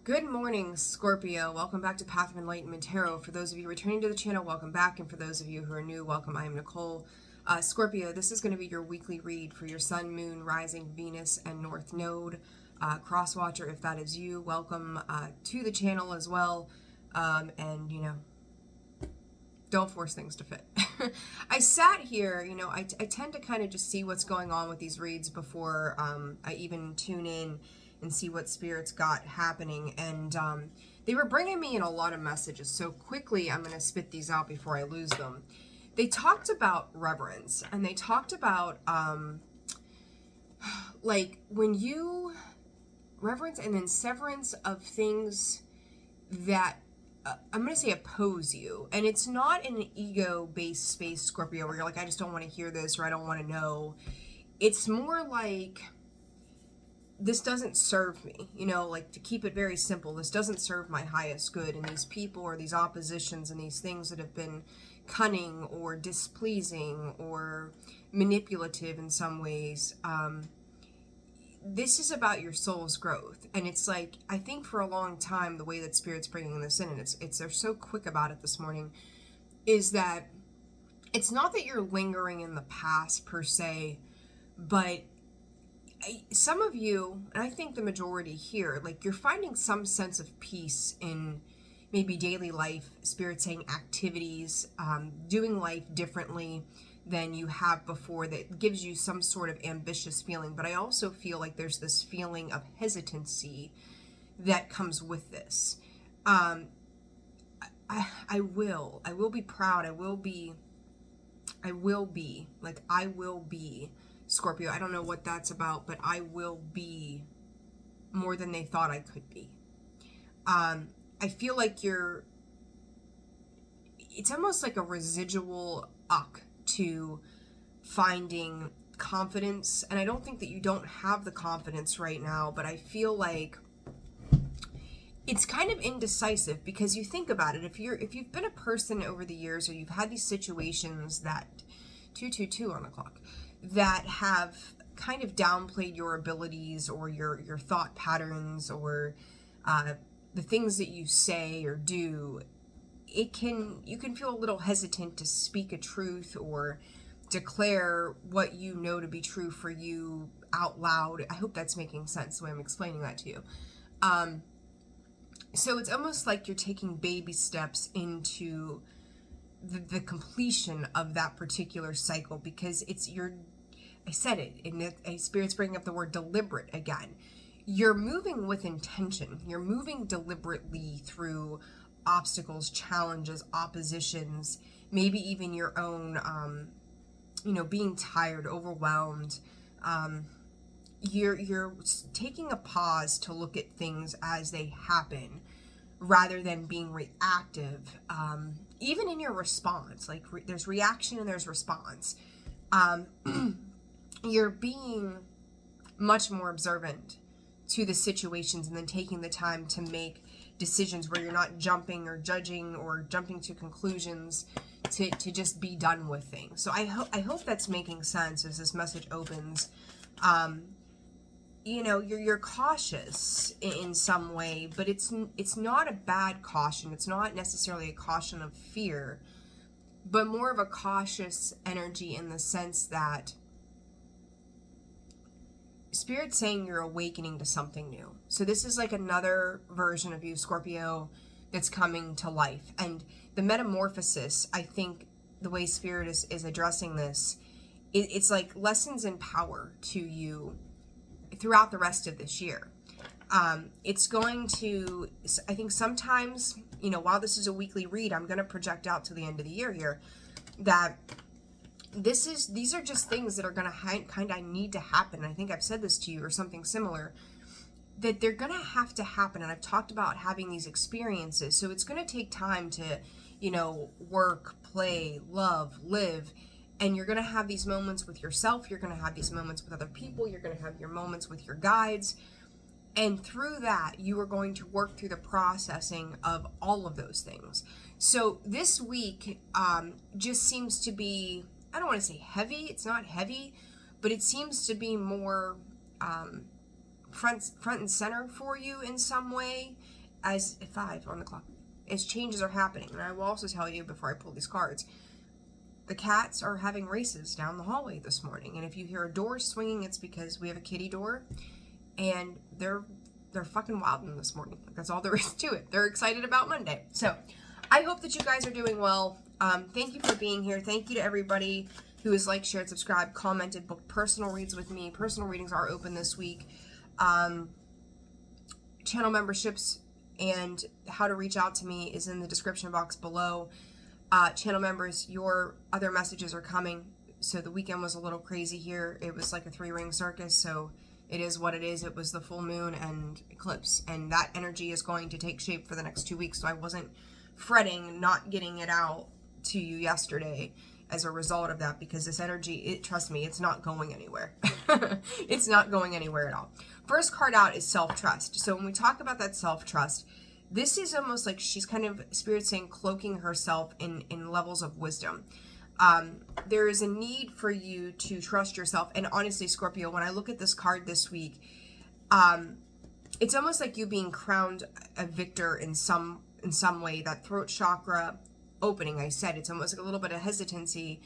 Good morning, Scorpio. Welcome back to Path of Enlightenment Tarot. For those of you returning to the channel, welcome back. And for those of you who are new, welcome. I am Nicole. Scorpio, this is going to be your weekly read for your Sun, Moon, Rising, Venus, and North Node. Crosswatcher, if that is you, welcome to the channel as well. And, you know, don't force things to fit. I sat here, you know, I tend to kind of just see what's going on with these reads before I even tune in and see what spirits got happening. And they were bringing me in a lot of messages. So quickly, I'm going to spit these out before I lose them. They talked about reverence, and they talked about like when you reverence and then severance of things that I'm going to say oppose you. And it's not in an ego-based space, Scorpio, where you're like, I just don't want to hear this or I don't want to know. It's more like, this doesn't serve me, you know, like, to keep it very simple, this doesn't serve my highest good. And these people or these oppositions and these things that have been cunning or displeasing or manipulative in some ways, this is about your soul's growth. And it's like, I think for a long time, the way that Spirit's bringing this in, and they're so quick about it this morning, is that it's not that you're lingering in the past per se, but some of you, and I think the majority here, like, you're finding some sense of peace in maybe daily life, Spirit saying activities, doing life differently than you have before, that gives you some sort of ambitious feeling. But I also feel like there's this feeling of hesitancy that comes with this. I will be proud. I will be Scorpio. I don't know what that's about, but I will be more than they thought I could be. I feel like it's almost like a residual to finding confidence. And I don't think that you don't have the confidence right now, but I feel like it's kind of indecisive, because you think about it. If you've been a person over the years, or you've had these situations that 222 on the clock, that have kind of downplayed your abilities or your thought patterns, or the things that you say or do, you can feel a little hesitant to speak a truth or declare what you know to be true for you out loud. I hope that's making sense the way I'm explaining that to you. So it's almost like you're taking baby steps into the completion of that particular cycle, because I said it, and Spirit's bringing up the word deliberate again. You're moving with intention. You're moving deliberately through obstacles, challenges, oppositions, maybe even your own, being tired, overwhelmed. You're taking a pause to look at things as they happen, rather than being reactive. Even in your response, like there's reaction and there's response. You're being much more observant to the situations, and then taking the time to make decisions where you're not jumping or judging or jumping to conclusions to just be done with things. So I hope that's making sense as this message opens. You're cautious in some way, but it's not a bad caution. It's not necessarily a caution of fear, but more of a cautious energy, in the sense that Spirit's saying you're awakening to something new. So this is like another version of you, Scorpio, that's coming to life. And the metamorphosis, I think the way Spirit is addressing this, it's like lessons in power to you throughout the rest of this year. It's going to, I think sometimes, while this is a weekly read, I'm going to project out to the end of the year here, that these are just things that are going to kind of need to happen. I think I've said this to you or something similar, that they're going to have to happen. And I've talked about having these experiences. So it's going to take time to, work, play, love, live. And you're going to have these moments with yourself. You're going to have these moments with other people. You're going to have your moments with your guides. And through that, you are going to work through the processing of all of those things. So this week just seems to be, I don't want to say heavy. It's not heavy, but it seems to be more front and center for you in some way. as 5 on the clock, as changes are happening. And I will also tell you before I pull these cards, the cats are having races down the hallway this morning. And if you hear a door swinging, it's because we have a kitty door, and they're fucking wilding this morning. That's all there is to it. They're excited about Monday. So I hope that you guys are doing well. Thank you for being here. Thank you to everybody who has liked, shared, subscribed, commented, booked personal reads with me. Personal readings are open this week. Channel memberships and how to reach out to me is in the description box below. Channel members, your other messages are coming. So the weekend was a little crazy here. It was like a 3-ring circus, so it is what it is. It was the full moon and eclipse, and that energy is going to take shape for the next 2 weeks. So I wasn't fretting not getting it out to you yesterday as a result of that, because this energy, trust me, it's not going anywhere. It's not going anywhere at all. First card out is self-trust. So when we talk about that self-trust, this is almost like she's kind of, Spirit saying, cloaking herself in levels of wisdom. There is a need for you to trust yourself. And honestly, Scorpio, when I look at this card this week, it's almost like you being crowned a victor in some way. That throat chakra opening, I said, it's almost like a little bit of hesitancy,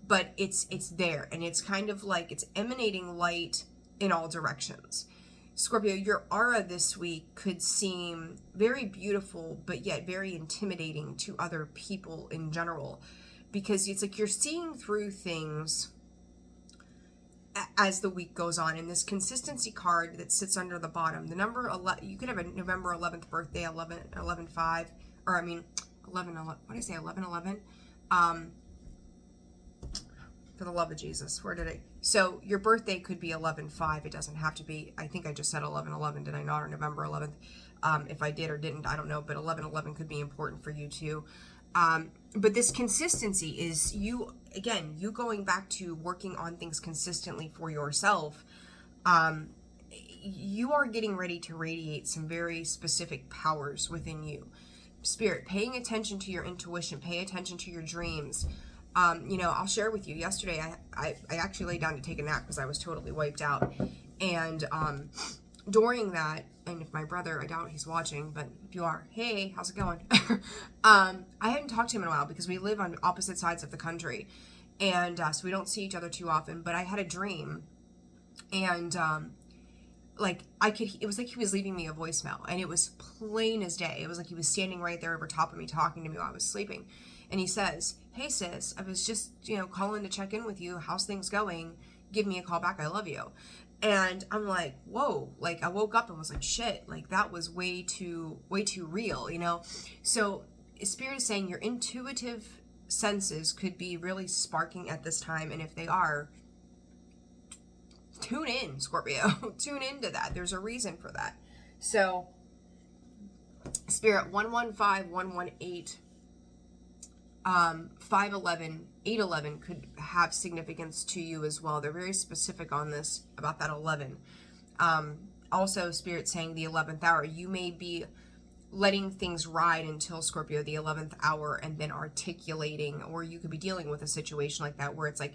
but it's there, and it's kind of like it's emanating light in all directions. Scorpio, your aura this week could seem very beautiful, but yet very intimidating to other people in general, because it's like you're seeing through things as the week goes on. And this consistency card that sits under the bottom, the number 11, you could have a November 11th birthday, 11/5, or I mean 11, what did I say, 11/11? For the love of Jesus, where did I? So your birthday could be 11/5. It doesn't have to be. I think I just said 11/11. Did I not? Or November 11th? If I did or didn't, I don't know. But 11/11 could be important for you too. But this consistency is you going back to working on things consistently for yourself. You are getting ready to radiate some very specific powers within you. Spirit, paying attention to your intuition, pay attention to your dreams. I'll share with you, yesterday I actually laid down to take a nap because I was totally wiped out. And during that, and if my brother, I doubt he's watching, but if you are, hey, how's it going? I hadn't talked to him in a while because we live on opposite sides of the country. And so we don't see each other too often. But I had a dream, and it was like he was leaving me a voicemail, and it was plain as day. It was like he was standing right there over top of me talking to me while I was sleeping. And he says, "Hey sis, I was just, calling to check in with you. How's things going? Give me a call back. I love you." And I'm like, whoa, I woke up and was like, shit, that was way too real, So Spirit is saying your intuitive senses could be really sparking at this time. And if they are, tune in, Scorpio. Tune into that. There's a reason for that. So Spirit, 115, 118, 511, 811 could have significance to you as well. They're very specific on this, about that 11. Also, Spirit saying the 11th hour, you may be letting things ride until, Scorpio, the 11th hour, and then articulating, or you could be dealing with a situation like that where it's like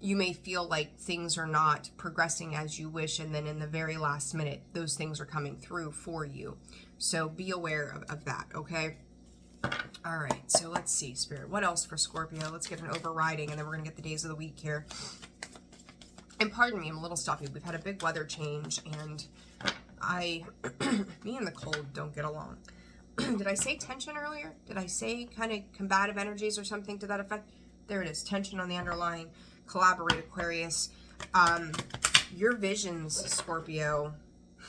you may feel like things are not progressing as you wish, and then in the very last minute those things are coming through for you. So be aware of that, okay? All right, so let's see, Spirit. What else for Scorpio? Let's get an overriding, and then we're going to get the days of the week here. And pardon me, I'm a little stuffy. We've had a big weather change, and me and Nicole don't get along. Did I say tension earlier? Did I say kind of combative energies or something to that effect? There it is, tension on the underlying. Collaborate, Aquarius. Your visions, Scorpio,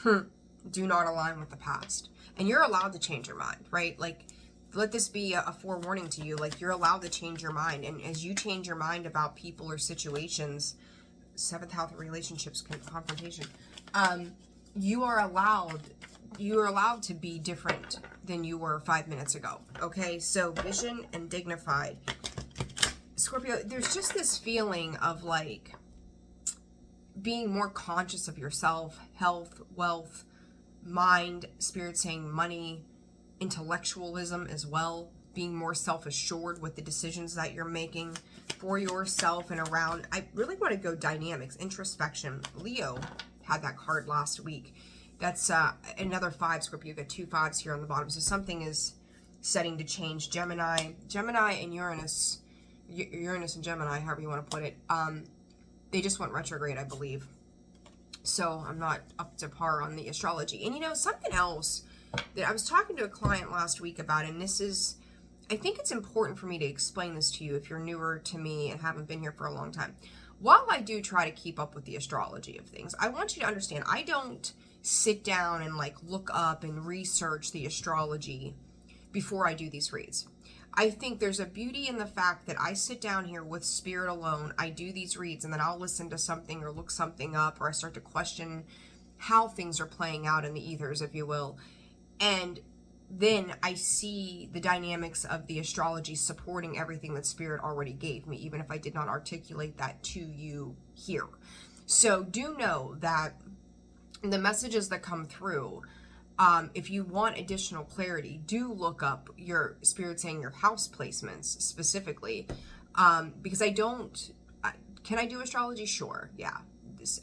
do not align with the past. And you're allowed to change your mind, right? Let this be a forewarning to you. You're allowed to change your mind. And as you change your mind about people or situations, 7th house relationships, confrontation, you are allowed to be different than you were 5 minutes ago. Okay, so vision and dignified. Scorpio, there's just this feeling of being more conscious of yourself, health, wealth, mind, Spirit saying money, intellectualism as well, being more self-assured with the decisions that you're making for yourself and around. I really want to go dynamics, introspection. Leo had that card last week. That's another 5, Scorpio. You got 2 5s here on the bottom. So something is setting to change. Gemini and Uranus, Uranus and Gemini, however you want to put it, they just went retrograde, I believe. So I'm not up to par on the astrology. And you know, something else that I was talking to a client last week about, and this is, I think it's important for me to explain this to you if you're newer to me and haven't been here for a long time. While I do try to keep up with the astrology of things, I want you to understand, I don't sit down and like look up and research the astrology before I do these reads. I think there's a beauty in the fact that I sit down here with spirit alone, I do these reads, and then I'll listen to something or look something up, or I start to question how things are playing out in the ethers, if you will. And then I see the dynamics of the astrology supporting everything that spirit already gave me, even if I did not articulate that to you here. So do know that the messages that come through, if you want additional clarity, do look up your spirit saying your house placements specifically, because can I do astrology? Sure. Yeah.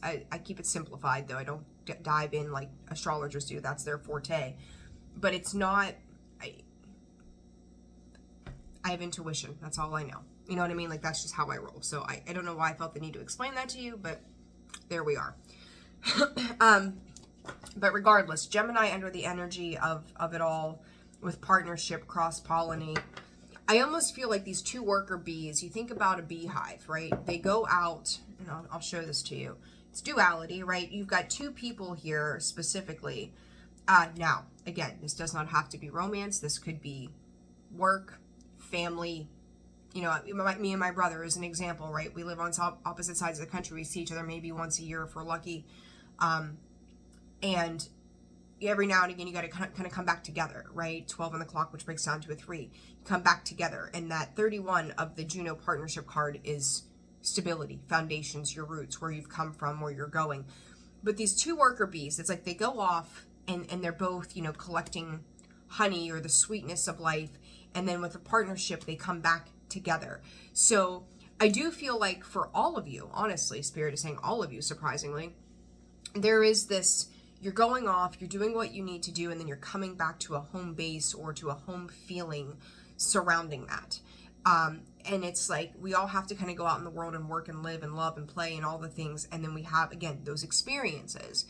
I keep it simplified though. I don't dive in like astrologers do. That's their forte, but it's not, I have intuition. That's all I know. You know what I mean? Like, that's just how I roll. So I don't know why I felt the need to explain that to you, but there we are. But regardless, Gemini under the energy of it all, with partnership, cross-pollinate. I almost feel like these 2 worker bees, you think about a beehive, right? They go out, and I'll show this to you. It's duality, right? You've got 2 people here specifically. Now, again, this does not have to be romance. This could be work, family. You know, me and my brother is an example, right? We live on opposite sides of the country. We see each other maybe once a year if we're lucky. And every now and again, you got to kind of come back together, right? 12 on the clock, which breaks down to a 3. You come back together. And that 31 of the Juno partnership card is stability, foundations, your roots, where you've come from, where you're going. But these 2 worker bees, it's like they go off and they're both, you know, collecting honey or the sweetness of life. And then with a partnership, they come back together. So I do feel like for all of you, honestly, Spirit is saying all of you, surprisingly, there is this, you're going off, you're doing what you need to do, and then you're coming back to a home base or to a home feeling surrounding that. And it's like, we all have to kind of go out in the world and work and live and love and play and all the things. And then we have, again, those experiences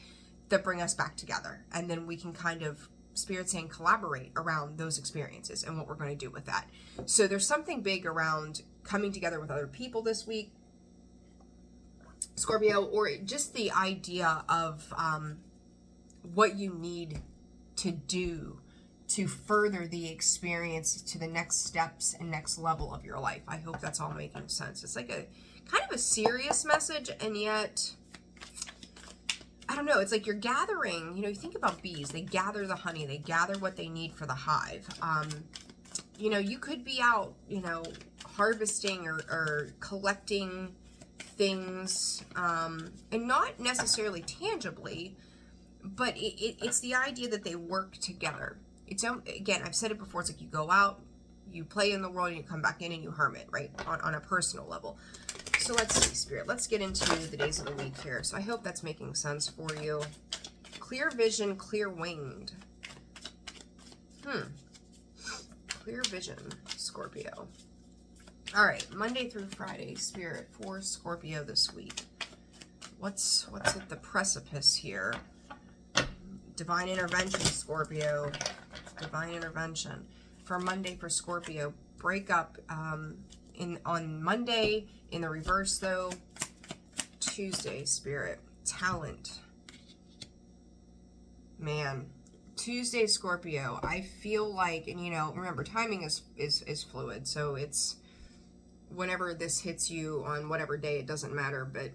that bring us back together. And then we can kind of, Spirit saying, collaborate around those experiences and what we're going to do with that. So there's something big around coming together with other people this week, Scorpio, or just the idea of what you need to do to further the experience to the next steps and next level of your life. I hope that's all making sense. It's like a kind of a serious message, and yet, I don't know, it's like you're gathering, you know, you think about bees, they gather the honey, they gather what they need for the hive. You know, you could be out, you know, harvesting or collecting things, and not necessarily tangibly, but it's the idea that they work together. It's, again, I've said it before, it's like you go out, you play in the world, and you come back in and you hermit, right, on a personal level. So let's see, Spirit, let's get into the days of the week here. So I hope that's making sense for you. Clear vision, clear winged. Clear vision, Scorpio. All right, Monday through Friday, Spirit, for Scorpio this week. What's at the precipice here? Divine intervention, Scorpio. Divine intervention. For Monday for Scorpio, break up on Monday, in the reverse though. Tuesday, Spirit, talent. Man, Tuesday, Scorpio, I feel like, and you know, remember, timing is fluid, so it's whenever this hits you on whatever day, it doesn't matter, but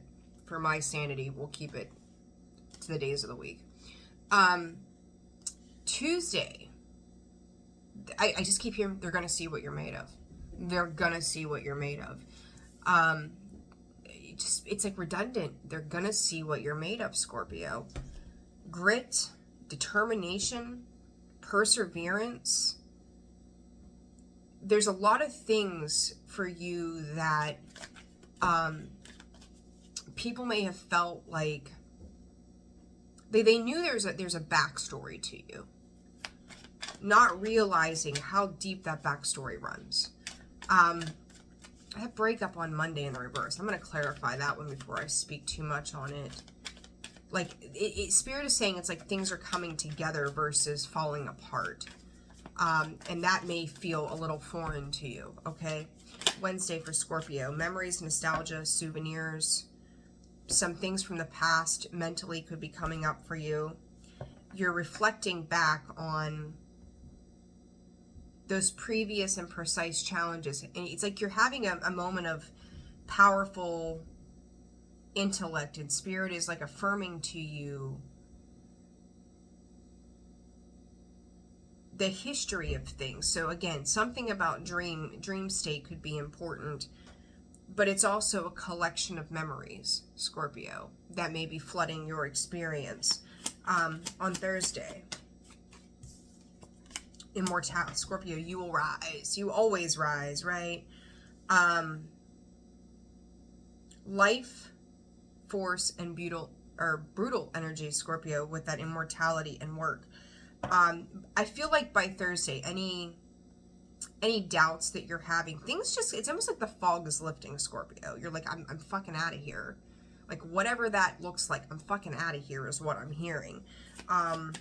for my sanity, we'll keep it to the days of the week. Tuesday, I just keep hearing, they're going to see what you're made of. They're going to see what you're made of. It's like redundant. They're going to see what you're made of, Scorpio. Grit, determination, perseverance. There's a lot of things for you that people may have felt like They knew there's a backstory to you, not realizing how deep that backstory runs. That breakup on Monday in the reverse, I'm going to clarify that one before I speak too much on it. Like, Spirit is saying it's like things are coming together versus falling apart. And that may feel a little foreign to you, okay? Wednesday for Scorpio, memories, nostalgia, souvenirs, some things from the past mentally could be coming up for you. You're reflecting back on those previous and precise challenges. And it's like you're having a moment of powerful intellect, and Spirit is like affirming to you the history of things. So again, something about dream state could be important, but it's also a collection of memories, Scorpio, that may be flooding your experience. On Thursday, immortality, Scorpio, you will rise. You always rise, right? Life, force, and brutal energy, Scorpio, with that immortality and work. I feel like by Thursday, any doubts that you're having, things just, it's almost like the fog is lifting, Scorpio. You're like, I'm fucking out of here. Like, whatever that looks like, I'm fucking out of here is what I'm hearing. And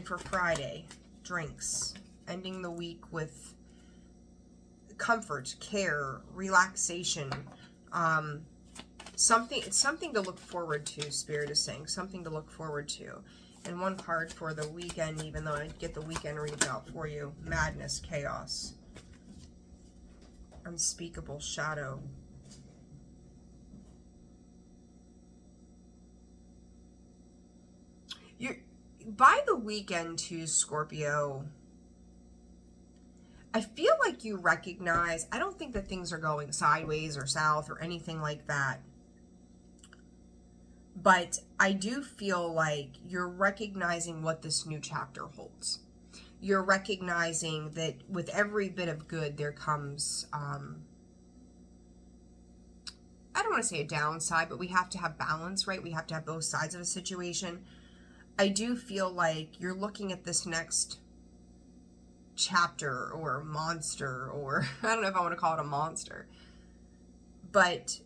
for Friday, drinks, ending the week with comfort, care, relaxation, it's something to look forward to, Spirit is saying, something to look forward to. And one card for the weekend, even though I get the weekend reads out for you. Madness, chaos, unspeakable shadow. By the weekend too, Scorpio, I feel like you recognize, I don't think that things are going sideways or south or anything like that. But I do feel like you're recognizing what this new chapter holds. You're recognizing that with every bit of good, there comes, I don't want to say a downside, but we have to have balance, right? We have to have both sides of a situation. I do feel like you're looking at this next chapter or monster, or I don't know if I want to call it a monster, but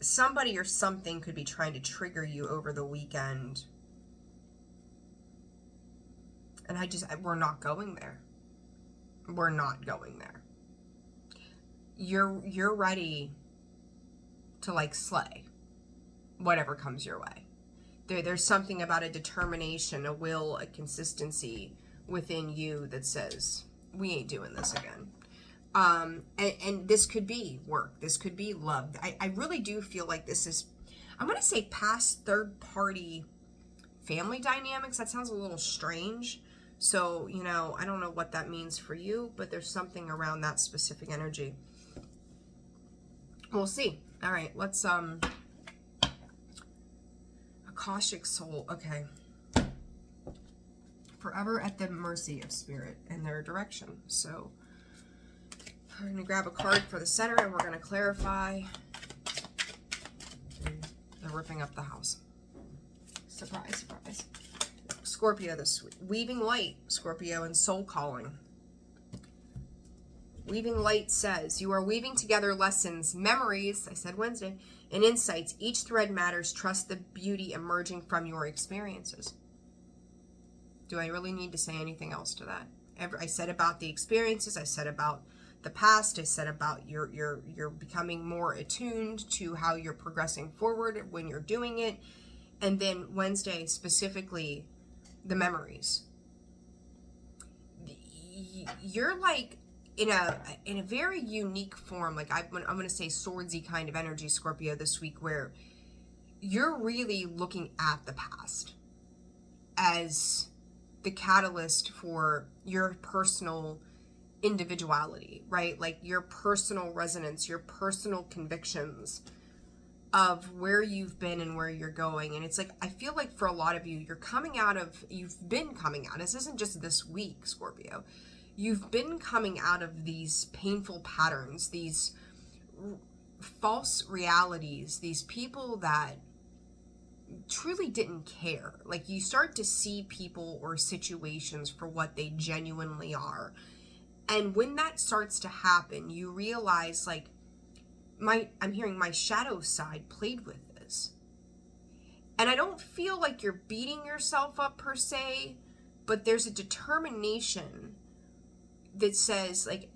somebody or something could be trying to trigger you over the weekend. And we're not going there. We're not going there. You're ready to like slay whatever comes your way. There's something about a determination, a will, a consistency within you that says, we ain't doing this again. And this could be work. This could be love. I really do feel like this is, I'm going to say past third party family dynamics. That sounds a little strange. So, you know, I don't know what that means for you, but there's something around that specific energy. We'll see. All right, let's, Akashic soul. Okay. Forever at the mercy of Spirit and their direction. So we're going to grab a card for the center and we're going to clarify. They're ripping up the house. Surprise, surprise. Scorpio this week. Weaving light, Scorpio, and soul calling. Weaving light says, you are weaving together lessons, memories, I said Wednesday, and insights. Each thread matters. Trust the beauty emerging from your experiences. Do I really need to say anything else to that? I said about the experiences. I said about the past. I said about you're becoming more attuned to how you're progressing forward when you're doing it. And then Wednesday, specifically, the memories. You're like in a very unique form, like I'm going to say swordsy kind of energy, Scorpio, this week, where you're really looking at the past as the catalyst for your personal individuality, right? Like your personal resonance, your personal convictions of where you've been and where you're going. And it's like, I feel like for a lot of you, you've been coming out. This isn't just this week, Scorpio. You've been coming out of these painful patterns, these false realities, these people that truly didn't care. Like, you start to see people or situations for what they genuinely are. And when that starts to happen, you realize, like, I'm hearing my shadow side played with this. And I don't feel like you're beating yourself up per se, but there's a determination that says, like,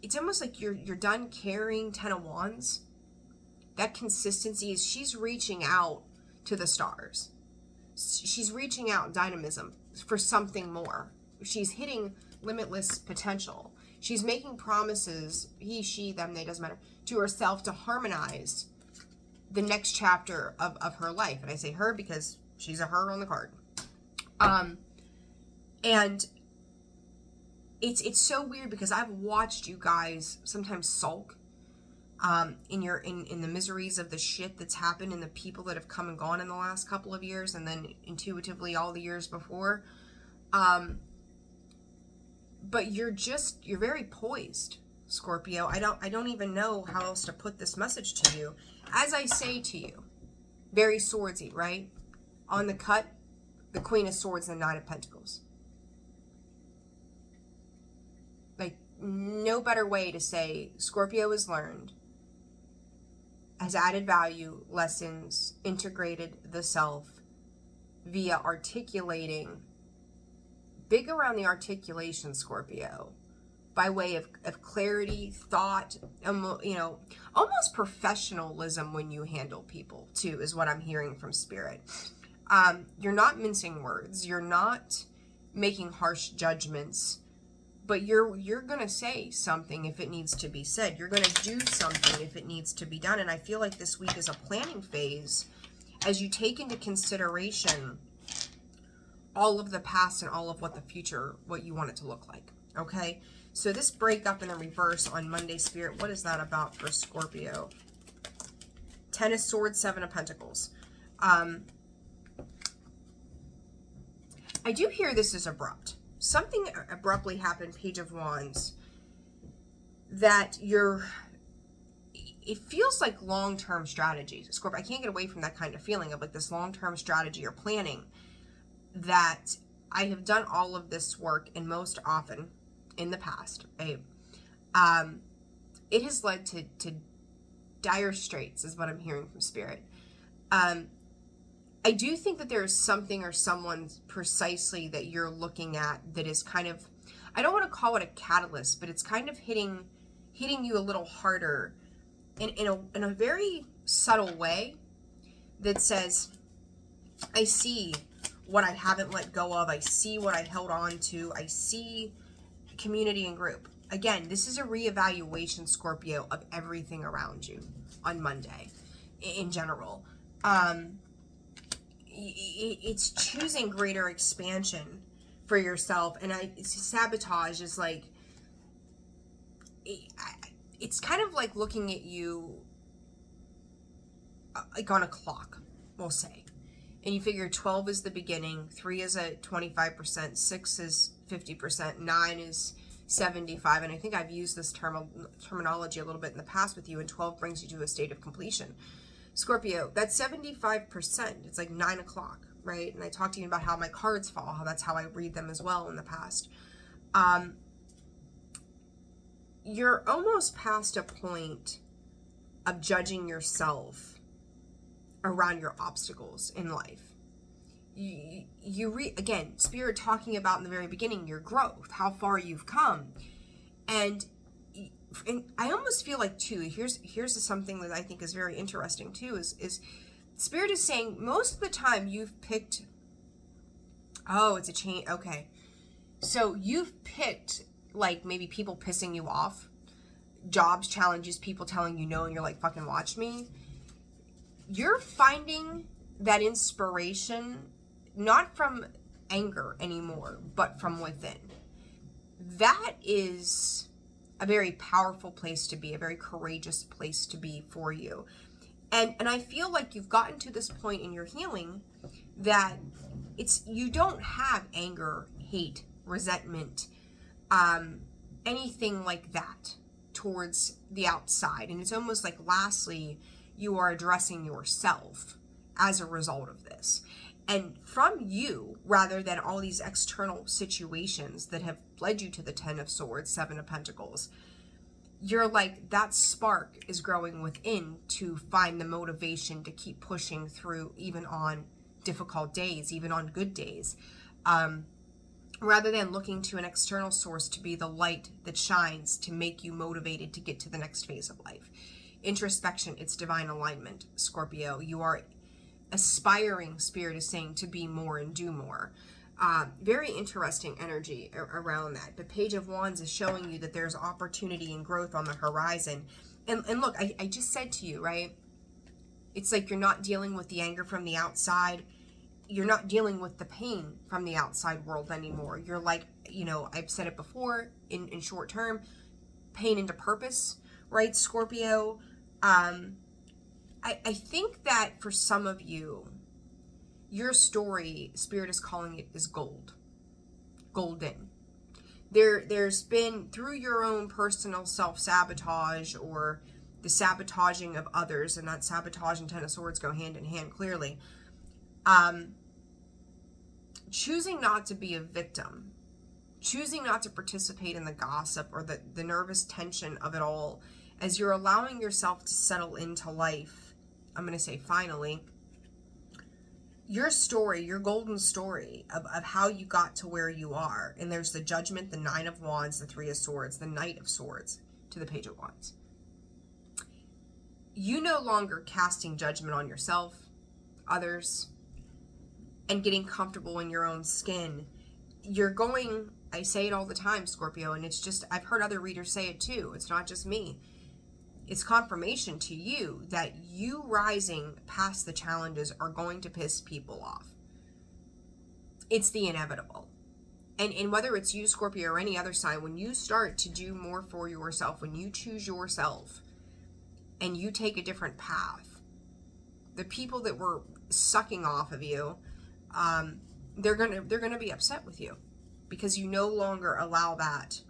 it's almost like you're done carrying 10 of Wands. That consistency is, she's reaching out to the stars. She's reaching out, dynamism, for something more. She's hitting limitless potential. She's making promises, he, she, them, they, doesn't matter, to herself to harmonize the next chapter of her life. And I say her because she's a her on the card. And it's so weird because I've watched you guys sometimes sulk in the miseries of the shit that's happened and the people that have come and gone in the last couple of years, and then intuitively all the years before. But you're very poised, Scorpio. I don't even know how else to put this message to you. As I say to you, very swordsy, right? On the cut, the Queen of Swords and the Nine of Pentacles. Like, no better way to say Scorpio has learned, has added value, lessons, integrated the self via articulating, big around the articulation, Scorpio, by way of clarity, thought, almost professionalism when you handle people too, is what I'm hearing from Spirit. You're not mincing words. You're not making harsh judgments, but you're going to say something if it needs to be said. You're going to do something if it needs to be done. And I feel like this week is a planning phase as you take into consideration all of the past and all of what the future, what you want it to look like. Okay? So this breakup in the reverse on Monday, Spirit, what is that about for Scorpio? 10 of Swords, 7 of Pentacles. I do hear this is abrupt. Something abruptly happened, Page of Wands, that it feels like long-term strategy. Scorpio, I can't get away from that kind of feeling of like this long-term strategy or planning, that I have done all of this work, and most often in the past, it has led to dire straits, is what I'm hearing from Spirit. I do think that there is something or someone precisely that you're looking at that is kind of, I don't want to call it a catalyst, but it's kind of hitting you a little harder in a very subtle way that says, I see what I haven't let go of. I see what I held on to. I see community and group. Again, this is a reevaluation, Scorpio, of everything around you on Monday in general. It's choosing greater expansion for yourself. And sabotage is like, it's kind of like looking at you like on a clock, we'll say. And you figure 12 is the beginning, 3 is at 25%, 6 is 50%, 9 is 75. And I think I've used this terminology a little bit in the past with you, and 12 brings you to a state of completion. Scorpio, that's 75%. It's like 9 o'clock, right? And I talked to you about how my cards fall, how that's how I read them as well in the past. You're almost past a point of judging yourself around your obstacles in life. Again, Spirit talking about in the very beginning, your growth, how far you've come. And I almost feel like too, here's something that I think is very interesting too, is Spirit is saying most of the time you've picked, it's a chain, okay. So you've picked like maybe people pissing you off, jobs, challenges, people telling you no, and you're like, fucking watch me. You're finding that inspiration not from anger anymore, but from within. That is a very powerful place to be, a very courageous place to be for you. And I feel like you've gotten to this point in your healing that you don't have anger, hate, resentment, anything like that towards the outside. And it's almost like, lastly, you are addressing yourself as a result of this. And from you, rather than all these external situations that have led you to the 10 of Swords, 7 of Pentacles, you're like, that spark is growing within to find the motivation to keep pushing through, even on difficult days, even on good days. Rather than looking to an external source to be the light that shines to make you motivated to get to the next phase of life. Introspection, it's divine alignment, Scorpio. You are aspiring, Spirit is saying, to be more and do more. Very interesting energy around that. The Page of Wands is showing you that there's opportunity and growth on the horizon. And look, I just said to you, right? It's like you're not dealing with the anger from the outside. You're not dealing with the pain from the outside world anymore. You're like, you know, I've said it before, in short term, pain into purpose, right, Scorpio? I think that for some of you, your story, Spirit is calling it, is gold. Golden. There's been, through your own personal self-sabotage or the sabotaging of others, and that sabotage and Ten of Swords go hand in hand clearly, choosing not to be a victim, choosing not to participate in the gossip or the nervous tension of it all, as you're allowing yourself to settle into life. I'm going to say finally, your story, your golden story of how you got to where you are. And there's the Judgment, the 9 of Wands, the 3 of Swords, the Knight of Swords to the Page of Wands. You no longer casting judgment on yourself, others, and getting comfortable in your own skin. You're going, I say it all the time, Scorpio, and it's just, I've heard other readers say it too. It's not just me. It's confirmation to you that you rising past the challenges are going to piss people off. It's the inevitable. And whether it's you, Scorpio, or any other sign, when you start to do more for yourself, when you choose yourself and you take a different path, the people that were sucking off of you, they're gonna be upset with you because you no longer allow that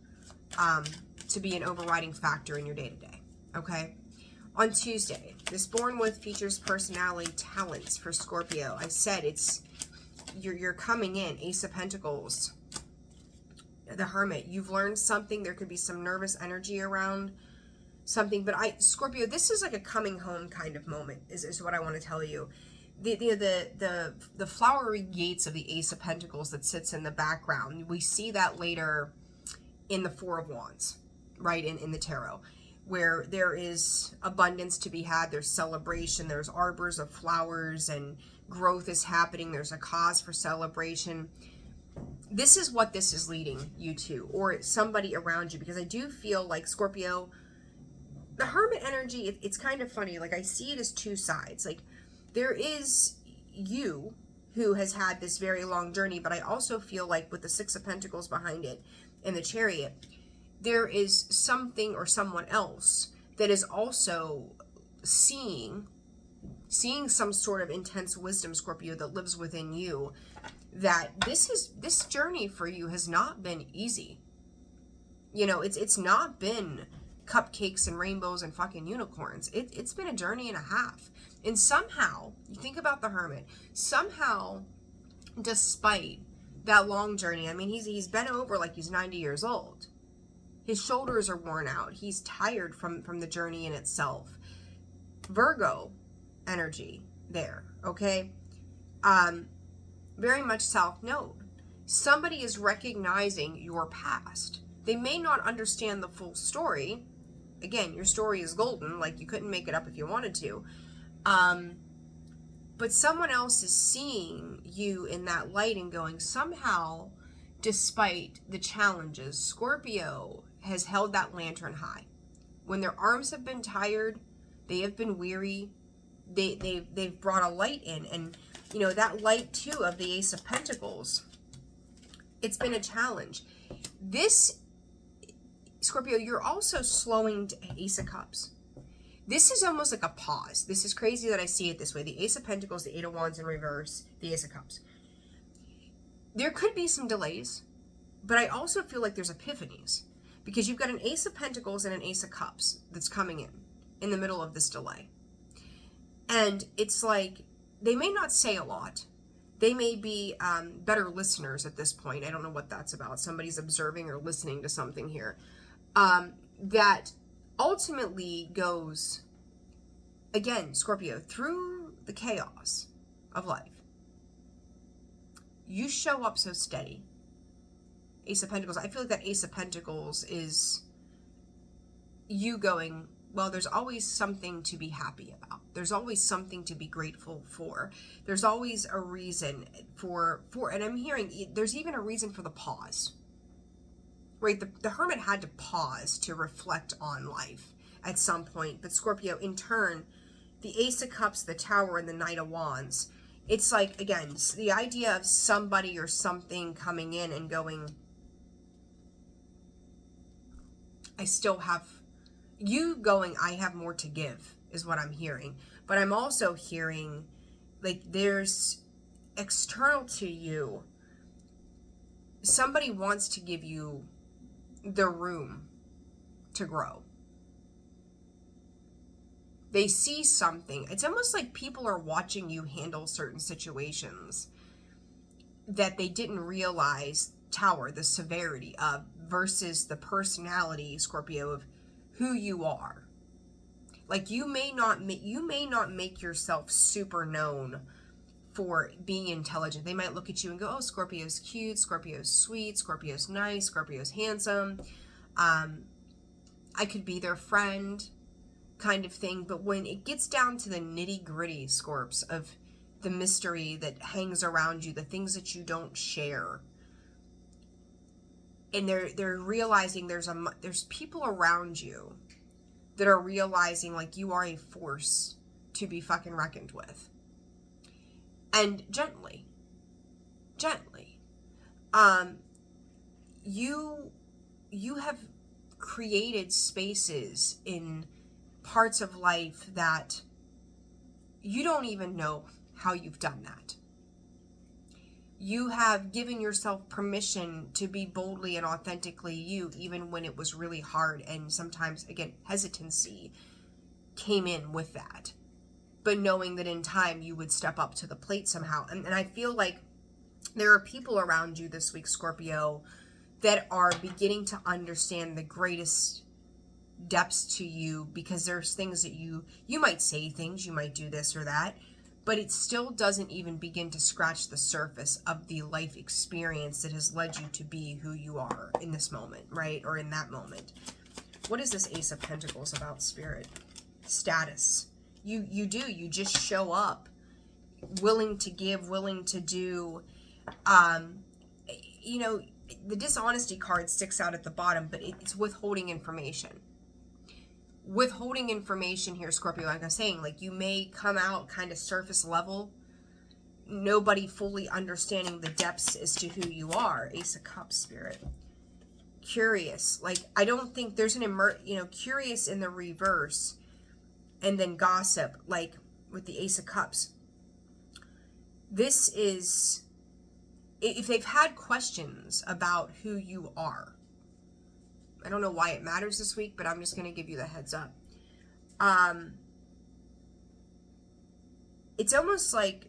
to be an overriding factor in your day-to-day. Okay, on Tuesday, this Born With features personality talents for Scorpio. I said it's you're coming in, Ace of Pentacles, the Hermit. You've learned something. There could be some nervous energy around something, but Scorpio, this is like a coming home kind of moment. Is what I want to tell you. The flowery gates of the Ace of Pentacles that sits in the background. We see that later in the 4 of Wands, right, in the tarot, where there is abundance to be had. There's celebration, there's arbors of flowers, and growth is happening. There's a cause for celebration. This is what this is leading you to, or somebody around you, because I do feel like, Scorpio, the Hermit energy, it's kind of funny. Like, I see it as two sides. Like, there is you who has had this very long journey, but I also feel like with the 6 of Pentacles behind it and the Chariot, there is something or someone else that is also seeing some sort of intense wisdom, Scorpio, that lives within you, that this journey for you has not been easy. You know, it's not been cupcakes and rainbows and fucking unicorns. It's been a journey and a half. And somehow, you think about the Hermit, somehow, despite that long journey, I mean, he's bent over like he's 90 years old. His shoulders are worn out. He's tired from the journey in itself. Virgo energy there, okay? Very much South Node. Somebody is recognizing your past. They may not understand the full story. Again, your story is golden. Like, you couldn't make it up if you wanted to. But someone else is seeing you in that light and going, somehow, despite the challenges, Scorpio has held that lantern high. When their arms have been tired, they have been weary, they've brought a light in. And, you know, that light, too, of the Ace of Pentacles, it's been a challenge. This, Scorpio, you're also slowing to Ace of Cups. This is almost like a pause. This is crazy that I see it this way. The Ace of Pentacles, the 8 of Wands in reverse, the Ace of Cups. There could be some delays, but I also feel like there's epiphanies, because you've got an Ace of Pentacles and an Ace of Cups that's coming in the middle of this delay. And it's like they may not say a lot. They may be better listeners at this point. I don't know what that's about. Somebody's observing or listening to something here. That ultimately goes, again, Scorpio, through the chaos of life. You show up so steady. Ace of Pentacles. I feel like that Ace of Pentacles is you going, well, there's always something to be happy about. There's always something to be grateful for. There's always a reason for, and I'm hearing there's even a reason for the pause. Right? The Hermit had to pause to reflect on life at some point. But Scorpio, in turn, the Ace of Cups, the Tower, and the Knight of Wands, it's like, again, the idea of somebody or something coming in and going, I still have, you going, I have more to give, is what I'm hearing. But I'm also hearing, like, there's external to you, somebody wants to give you the room to grow. They see something. It's almost like people are watching you handle certain situations that they didn't realize, Tower, the severity of, versus the personality, Scorpio, of who you are. Like, you may not make yourself super known for being intelligent. They might look at you and go, oh, Scorpio's cute, Scorpio's sweet, Scorpio's nice, Scorpio's handsome. I could be their friend, kind of thing. But when it gets down to the nitty gritty, Scorps, of the mystery that hangs around you, the things that you don't share, and they're realizing there's people around you that are realizing, like, you are a force to be fucking reckoned with. And gently, you have created spaces in parts of life that you don't even know how you've done that. You have given yourself permission to be boldly and authentically you, even when it was really hard, and sometimes, again, hesitancy came in with that. But knowing that in time you would step up to the plate somehow. And I feel like there are people around you this week, Scorpio, that are beginning to understand the greatest depths to you, because there's things that you might say things, you might do this or that, but it still doesn't even begin to scratch the surface of the life experience that has led you to be who you are in this moment, right? Or in that moment. What is this Ace of Pentacles about, Spirit? Status. You just show up, willing to give, willing to do. You know, the dishonesty card sticks out at the bottom, but it's withholding information. Withholding information here, Scorpio, like I'm saying, like, you may come out kind of surface level, nobody fully understanding the depths as to who you are. Ace of Cups, Spirit. Curious. Like, I don't think there's an curious in the reverse, and then gossip, like with the Ace of Cups. This is, if they've had questions about who you are, I don't know why it matters this week, but I'm just going to give you the heads up. It's almost like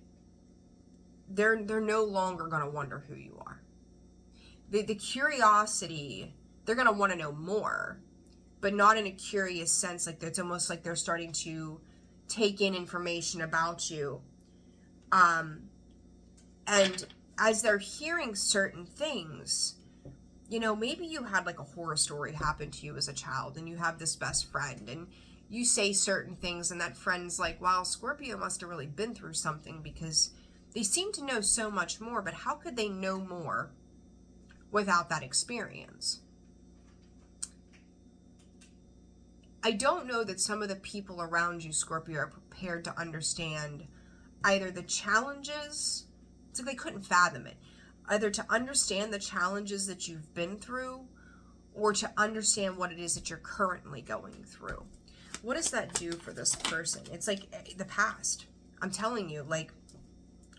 they're no longer going to wonder who you are. The curiosity, they're going to want to know more, but not in a curious sense. Like, it's almost like they're starting to take in information about you. And as they're hearing certain things, you know, maybe you had like a horror story happen to you as a child, and you have this best friend, and you say certain things, and that friend's like, wow, Scorpio must have really been through something, because they seem to know so much more, but how could they know more without that experience? I don't know that some of the people around you, Scorpio, are prepared to understand either the challenges, it's like they couldn't fathom it, either to understand the challenges that you've been through, or to understand what it is that you're currently going through. What does that do for this person? It's like the past. I'm telling you, like,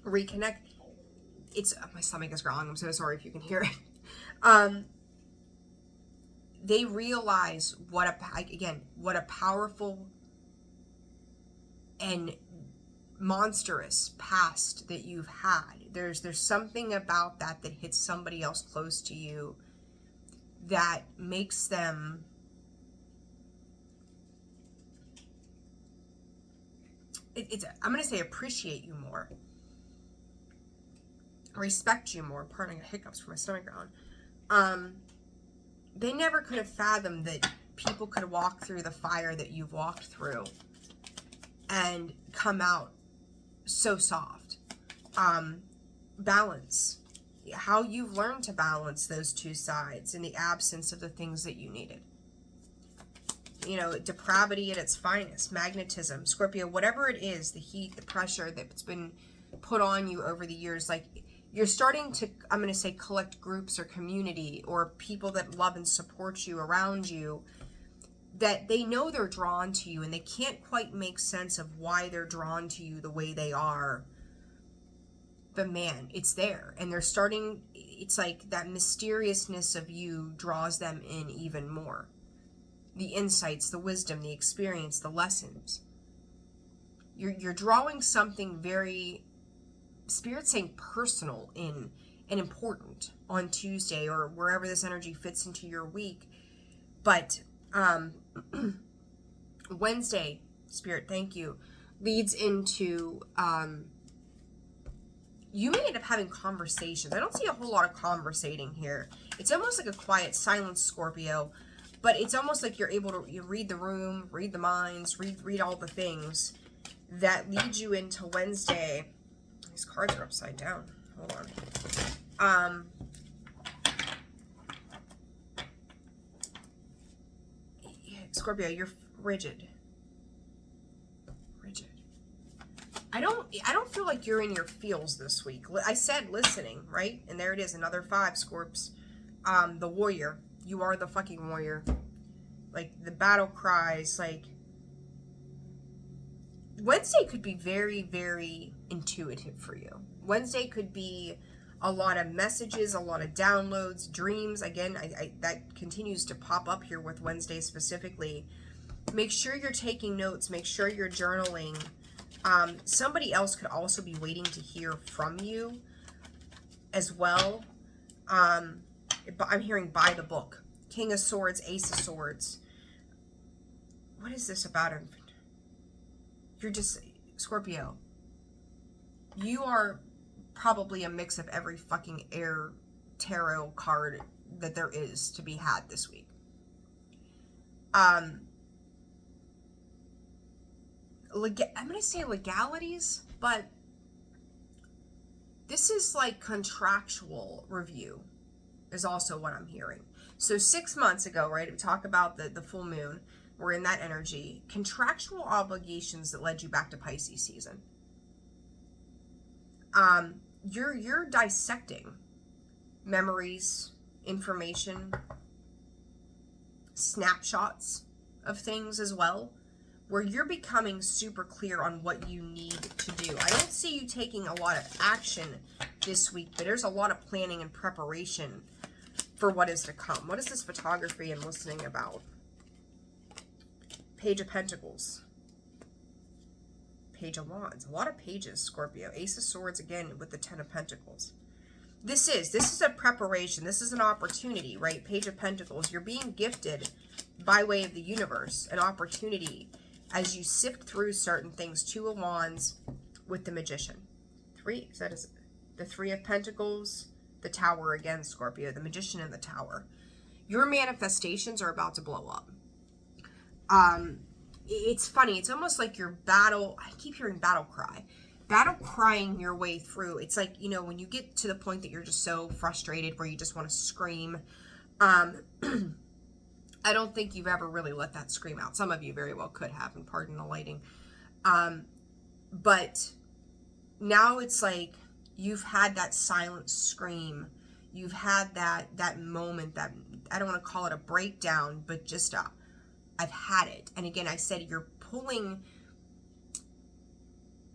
reconnect. It's, my stomach is growling. I'm so sorry if you can hear it. They realize what a powerful and monstrous past that you've had. There's something about that that hits somebody else close to you that makes them I'm going to say appreciate you more, respect you more. Pardon, I got hiccups from my stomach growling. They never could have fathomed that people could walk through the fire that you've walked through and come out so soft. Balance. How you've learned to balance those two sides in the absence of the things that you needed. You know, depravity at its finest, magnetism, Scorpio, whatever it is, the heat, the pressure that's been put on you over the years, like you're starting to, I'm going to say, collect groups or community or people that love and support you around you, that they know they're drawn to you and they can't quite make sense of why they're drawn to you the way they are. But man, it's there. And they're starting, it's like that mysteriousness of you draws them in even more. The insights, the wisdom, the experience, the lessons. You're drawing something very, Spirit's saying personal in and important on Tuesday or wherever this energy fits into your week. But Wednesday, Spirit, thank you, leads into you may end up having conversations. I don't see a whole lot of conversating here. It's almost like a quiet silence, Scorpio. But it's almost like you're able to read the room, read the minds, read all the things that lead you into Wednesday. These cards are upside down. Hold on. Scorpio, you're rigid. Rigid. I don't feel like you're in your feels this week. I said listening, right? And there it is, another 5, Scorps. The warrior. You are the fucking warrior. Like, the battle cries, like, Wednesday could be very, very intuitive for you. Wednesday could be a lot of messages, a lot of downloads, dreams. Again, that continues to pop up here with Wednesday specifically. Make sure you're taking notes. Make sure you're journaling. Somebody else could also be waiting to hear from you as well. I'm hearing by the book. King of Swords, Ace of Swords. What is this about? You're just, Scorpio, you are probably a mix of every fucking air tarot card that there is to be had this week. I'm going to say legalities, but this is like contractual review is also what I'm hearing. So 6 months ago, right, we talk about the full moon. We're in that energy. Contractual obligations that led you back to Pisces season. You're dissecting memories, information, snapshots of things as well, where you're becoming super clear on what you need to do. I don't see you taking a lot of action this week, but there's a lot of planning and preparation for what is to come. What is this photography and listening about? Page of Pentacles. Page of Wands. A lot of pages, Scorpio. Ace of Swords again with the 10 of Pentacles. This is a preparation. This is an opportunity, right? Page of Pentacles. You're being gifted by way of the universe an opportunity as you sift through certain things. 2 of Wands with the Magician. 3, so that is the 3 of Pentacles, the Tower again, Scorpio, the Magician and the Tower. Your manifestations are about to blow up. It's funny. It's almost like your battle. I keep hearing battle crying your way through. It's like, you know, when you get to the point that you're just so frustrated where you just want to scream. I don't think you've ever really let that scream out. Some of you very well could have, and pardon the lighting. But now it's like you've had that silent scream. You've had that moment that, I don't want to call it a breakdown, but just I've had it. And again, I said you're pulling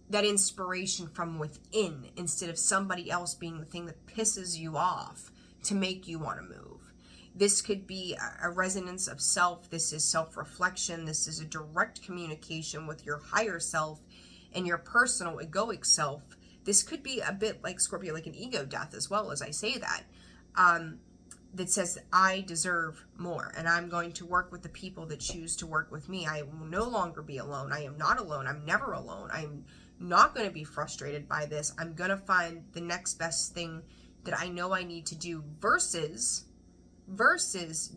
that inspiration from within instead of somebody else being the thing that pisses you off to make you want to move. This could be a resonance of self. This is self-reflection. This is a direct communication with your higher self and your personal egoic self, this could be a bit like Scorpio, like an ego death as well, as I say that, that says, I deserve more, and I'm going to work with the people that choose to work with me. I will no longer be alone. I am not alone. I'm never alone. I'm not going to be frustrated by this. I'm going to find the next best thing that I know I need to do, versus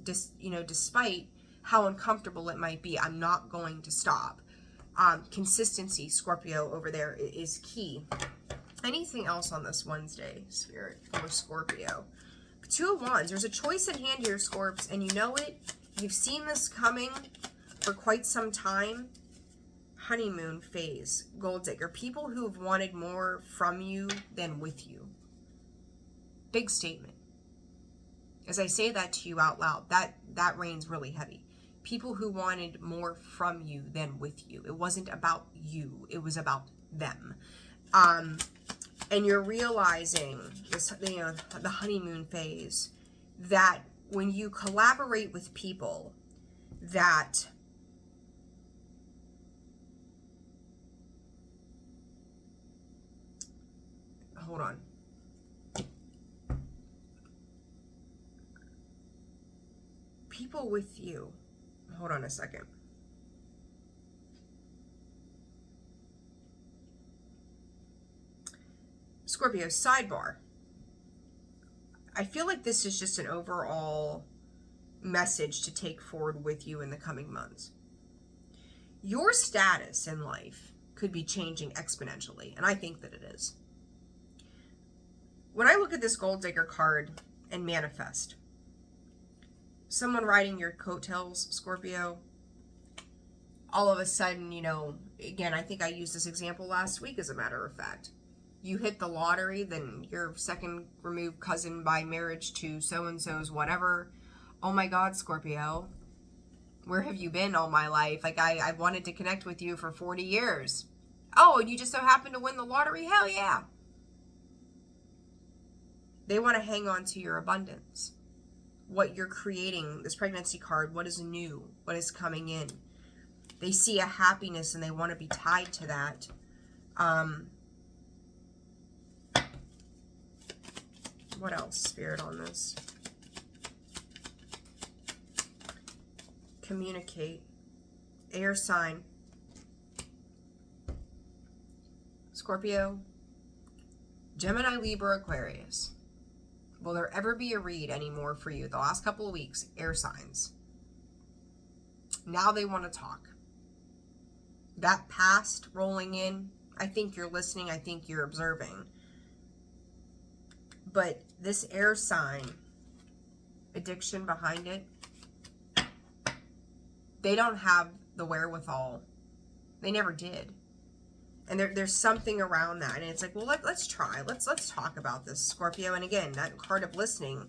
despite how uncomfortable it might be, I'm not going to stop. Consistency, Scorpio, over there is key. Anything else on this Wednesday, Spirit, for Scorpio? Two of Wands. There's a choice at hand here, Scorps, and you know it. You've seen this coming for quite some time. Honeymoon phase, Gold Digger. People who have wanted more from you than with you. Big statement. As I say that to you out loud, that reigns really heavy. People who wanted more from you than with you. It wasn't about you. It was about them. And you're realizing this, the honeymoon phase, that when you collaborate with people that hold on. People with you. Hold on a second. Scorpio, sidebar. I feel like this is just an overall message to take forward with you in the coming months. Your status in life could be changing exponentially, and I think that it is. When I look at this Gold Digger card and manifest, someone riding your coattails, Scorpio, all of a sudden, again, I think I used this example last week, as a matter of fact. You hit the lottery, then your second removed cousin by marriage to so-and-so's whatever. Oh my God, Scorpio, where have you been all my life? Like, I wanted to connect with you for 40 years. Oh, and you just so happened to win the lottery? Hell yeah. They want to hang on to your abundance. What you're creating, this pregnancy card, what is new, what is coming in. They see a happiness and they want to be tied to that. What else, Spirit, on this? Communicate. Air sign. Scorpio. Gemini, Libra, Aquarius. Will there ever be a read anymore for you? The last couple of weeks, air signs. Now they want to talk. That past rolling in, I think you're listening, I think you're observing. But this air sign, addiction behind it, they don't have the wherewithal. They never did. And there's something around that. And it's like, well, let's try. Let's talk about this, Scorpio. And again, that card of listening,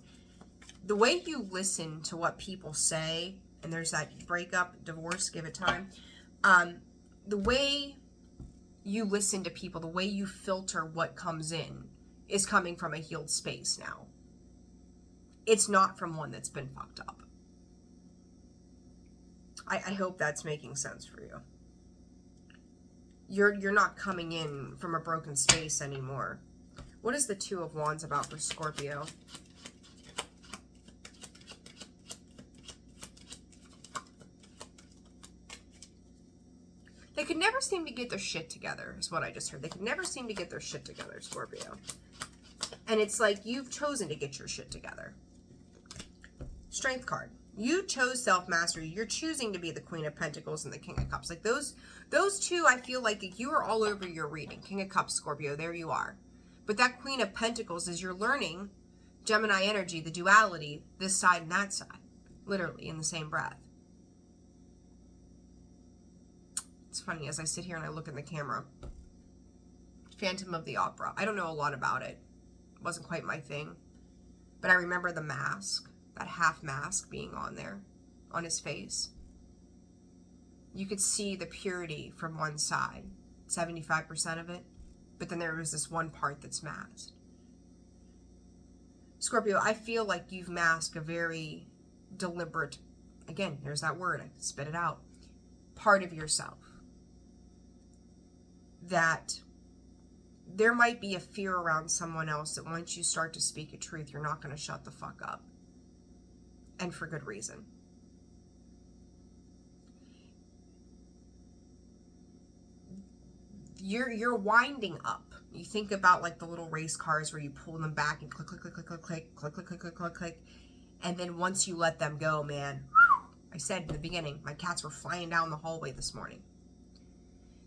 the way you listen to what people say, and there's that breakup, divorce, give it time. The way you listen to people, the way you filter what comes in, is coming from a healed space now. It's not from one that's been fucked up. I hope that's making sense for you. You're not coming in from a broken space anymore. What is the Two of Wands about for Scorpio? They could never seem to get their shit together, is what I just heard. They could never seem to get their shit together, Scorpio. And it's like you've chosen to get your shit together. Strength card. You chose self-mastery. You're choosing to be the Queen of Pentacles and the King of Cups. Like those two, I feel like you are all over your reading. King of Cups, Scorpio, there you are. But that Queen of Pentacles is you're learning Gemini energy, the duality, this side and that side. Literally in the same breath. It's funny, as I sit here and I look in the camera. Phantom of the Opera. I don't know a lot about it. It wasn't quite my thing. But I remember the mask, that half mask being on there, on his face. You could see the purity from one side, 75% of it. But then there was this one part that's masked. Scorpio, I feel like you've masked a very deliberate, again, there's that word, I spit it out, part of yourself. that there might be a fear around someone else that once you start to speak a truth, you're not going to shut the fuck up. And for good reason. You're winding up. You think about like the little race cars where you pull them back and click, click, click, click, click, click, click, click, click, click, click, click. And then once you let them go, man, I said in the beginning, my cats were flying down the hallway this morning.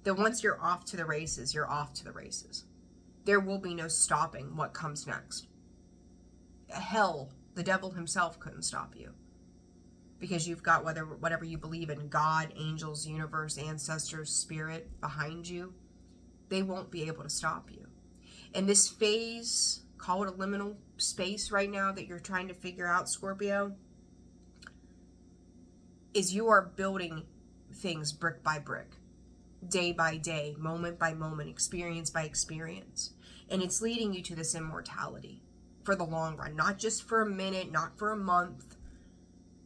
That once you're off to the races, you're off to the races. There will be no stopping what comes next. Hell, the devil himself couldn't stop you. Because you've got whatever you believe in, God, angels, universe, ancestors, spirit behind you. They won't be able to stop you. And this phase, call it a liminal space right now that you're trying to figure out, Scorpio, is you are building things brick by brick, day by day, moment by moment, experience by experience. And it's leading you to this immortality for the long run, not just for a minute, not for a month,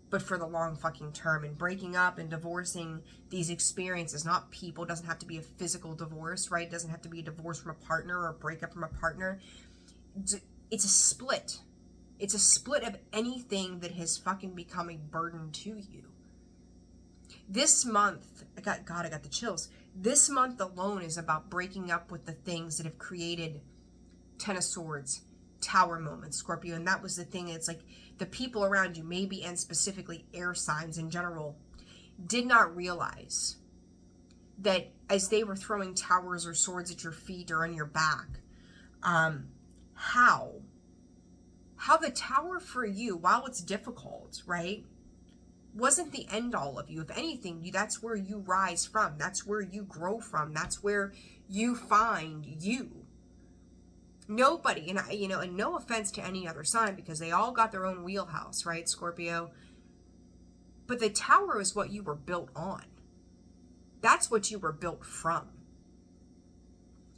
but for the long fucking term. And breaking up and divorcing these experiences, not people, doesn't have to be a physical divorce, right? It doesn't have to be a divorce from a partner or a breakup from a partner. It's a split. It's a split of anything that has fucking become a burden to you. This month, I got the chills. This month alone is about breaking up with the things that have created Ten of Swords, Tower moments, Scorpio. And that was the thing. It's like the people around you, maybe, and specifically air signs in general, did not realize that as they were throwing towers or swords at your feet or on your back, how the tower for you, while it's difficult, right, wasn't the end all of you. If anything, that's where you rise from. That's where you grow from. That's where you find you. Nobody, and and no offense to any other sign, because they all got their own wheelhouse, right, Scorpio? But the tower is what you were built on. That's what you were built from.